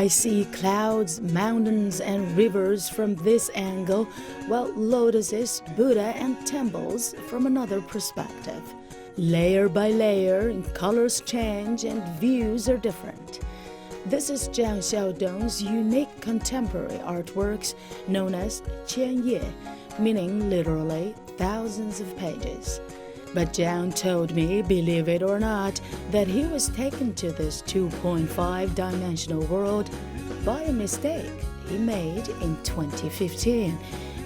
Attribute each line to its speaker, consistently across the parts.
Speaker 1: I see clouds, mountains, and rivers from this angle, while lotuses, Buddha, and temples from another perspective. Layer by layer, colors change and views are different. This is Zhang Xiaodong's unique contemporary artworks known as Qi Jie, meaning literally thousands of pages. But Zhang told me, believe it or not, that he was taken to this 2.5-dimensional world by a mistake he made in 2015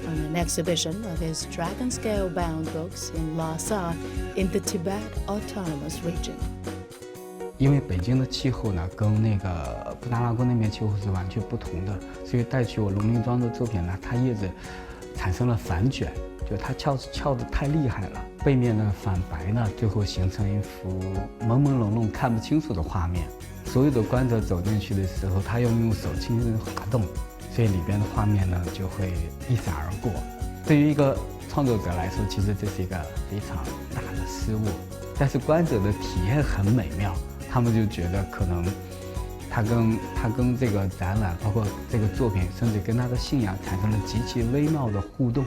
Speaker 1: on an exhibition of his dragon-scale bound books in Lhasa in the Tibet Autonomous Region.
Speaker 2: 因为北京的气候呢，跟那个布达拉宫那边气候是完全不同的，所以带去我龙鳞庄的作品呢，它叶子产生了反卷。 就它翘得太厉害了，背面呢反白呢，最后形成一幅朦朦胧胧看不清楚的画面。所有的观者走进去的时候，他要用手轻轻滑动，所以里边的画面呢就会一闪而过。对于一个创作者来说，其实这是一个非常大的失误，但是观者的体验很美妙，他们就觉得可能他跟这个展览，包括这个作品，甚至跟他的信仰产生了极其微妙的互动。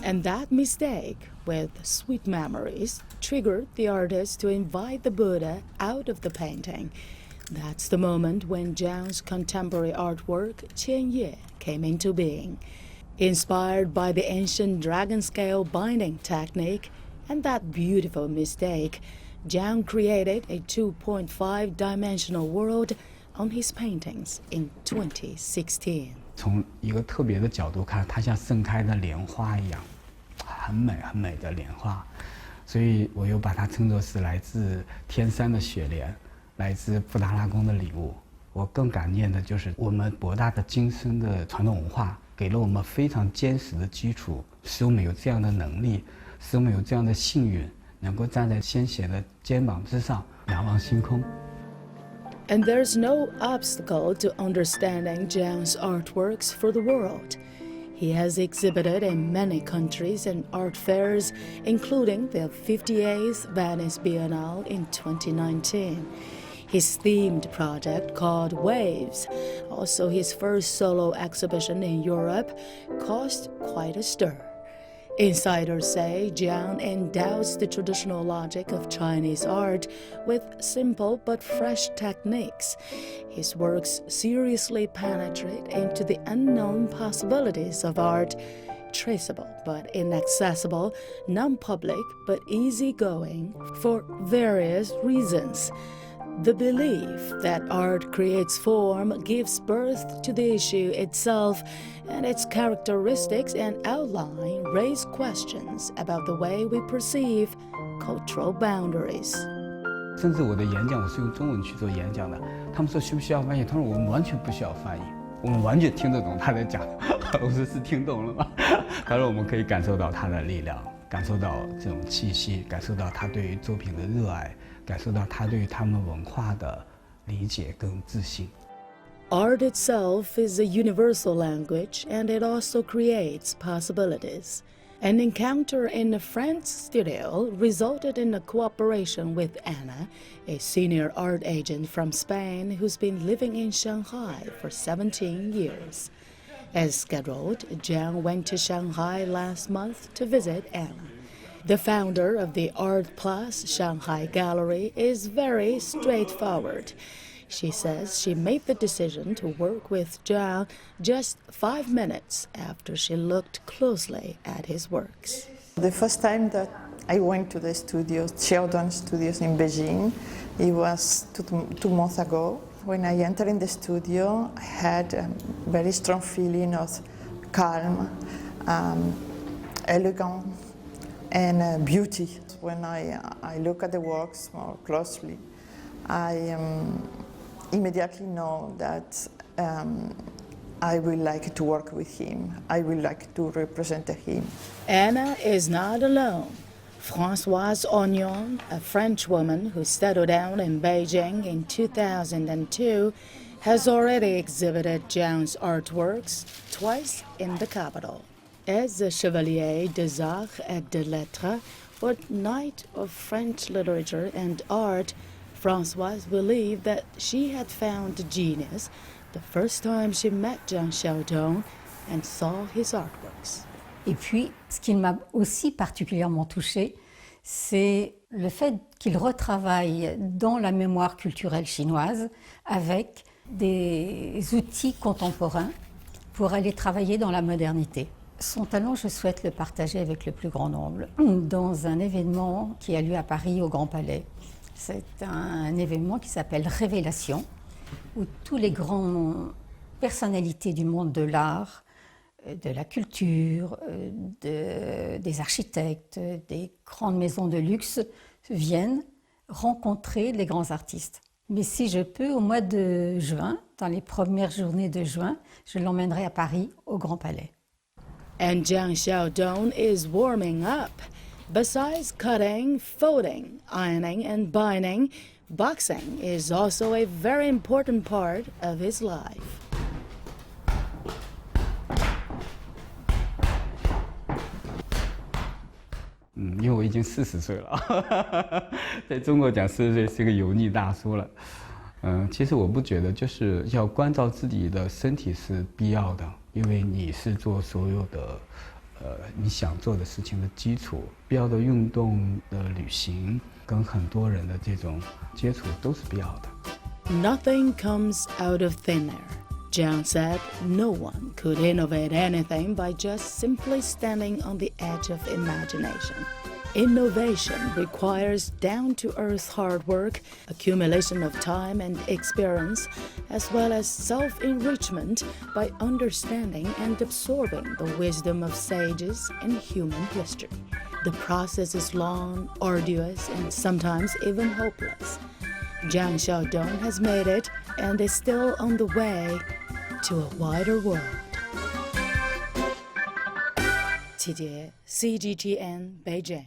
Speaker 1: And that mistake, with sweet memories, triggered the artist to invite the Buddha out of the painting. That's the moment when Zhang's contemporary artwork, Qi Jie, came into being. Inspired by the ancient dragon-scale binding technique and that beautiful mistake, Zhang created a 2.5-dimensional world on his paintings in 2016.
Speaker 2: 从一个特别的角度看，它像盛开的莲花一样，很美很美的莲花，所以我又把它称作是来自天山的雪莲，来自布达拉宫的礼物。我更感念的就是我们博大的今生的传统文化，给了我们非常坚实的基础，使我们有这样的能力，使我们有这样的幸运，能够站在先贤的肩膀之上，仰望星空。
Speaker 1: And there's no obstacle to understanding Zhang's artworks for the world. He has exhibited in many countries and art fairs, including the 58th Venice Biennale in 2019. His themed project called Waves, also his first solo exhibition in Europe, caused quite a stir. Insiders say Zhang endows the traditional logic of Chinese art with simple but fresh techniques. His works seriously penetrate into the unknown possibilities of art, traceable but inaccessible, non-public but easygoing for various reasons. The belief that art creates form gives birth to the issue itself, and its characteristics and outline raise questions about the way we perceive cultural boundaries.
Speaker 2: 甚至我的演讲，我是用中文去做演讲的。他们说需不需要翻译？他说我们完全不需要翻译，我们完全听得懂他在讲。我说是听懂了吗？他说我们可以感受到他的力量，感受到这种气息，感受到他对于作品的热爱。 感受到他对于他们文化的理解跟自信。
Speaker 1: Art itself is a universal language, and it also creates possibilities. An encounter in a French studio resulted in a cooperation with Anna, a senior art agent from Spain who's been living in Shanghai for 17 years. As scheduled, Zhang went to Shanghai last month to visit Anna. The founder of the Art Plus Shanghai Gallery is very straightforward. She says she made the decision to work with Zhang just 5 minutes after she looked closely at his works.
Speaker 3: The first time that I went to the studios, Xiaodong Studios in Beijing, it was two months ago. When I entered in the studio, I had a very strong feeling of calm, elegance, and beauty. When I look at the works more closely, I immediately know that I will like to work with him. I will like to represent him.
Speaker 1: Anna is not alone. Françoise Ognon, a French woman who settled down in Beijing in 2002, has already exhibited Zhang's artworks twice in the capital. As a Chevalier des Arts et des Lettres, or Knight of French Literature and Art, Françoise believed that she had found genius the first time she met Zhang Xiaodong and saw his artworks.
Speaker 4: Et puis, ce qui m'a aussi particulièrement touchée, c'est le fait qu'il retravaille dans la mémoire culturelle chinoise avec des outils contemporains pour aller travailler dans la modernité. Son talent, je souhaite le partager avec le plus grand nombre dans un événement qui a lieu à Paris au Grand Palais. C'est un événement qui s'appelle Révélation, où tous les grandes personnalités du monde de l'art, de la culture, des architectes, des grandes maisons de luxe viennent rencontrer les grands artistes. Mais si je peux, au mois de juin, dans les premières journées de juin, je l'emmènerai à Paris au Grand Palais.
Speaker 1: And Zhang Xiaodong is warming up. Besides cutting, folding, ironing, and binding, boxing is also a very important part of his life.
Speaker 2: 因为我已经40岁了，在中国讲40岁是个油腻大叔了。其实我不觉得就是要关照自己的身体是必要的，因为你是做所有的你想做的事情的基础。必要的运动的旅行，跟很多人的这种接触都是必要的。
Speaker 1: Nothing comes out of thin air. Zhang said no one could innovate anything by just simply standing on the edge of imagination. Innovation requires down-to-earth hard work, accumulation of time and experience, as well as self-enrichment by understanding and absorbing the wisdom of sages in human history. The process is long, arduous, and sometimes even hopeless. Zhang Xiaodong has made it and is still on the way to a wider world. Qi Jie, CGTN, Beijing.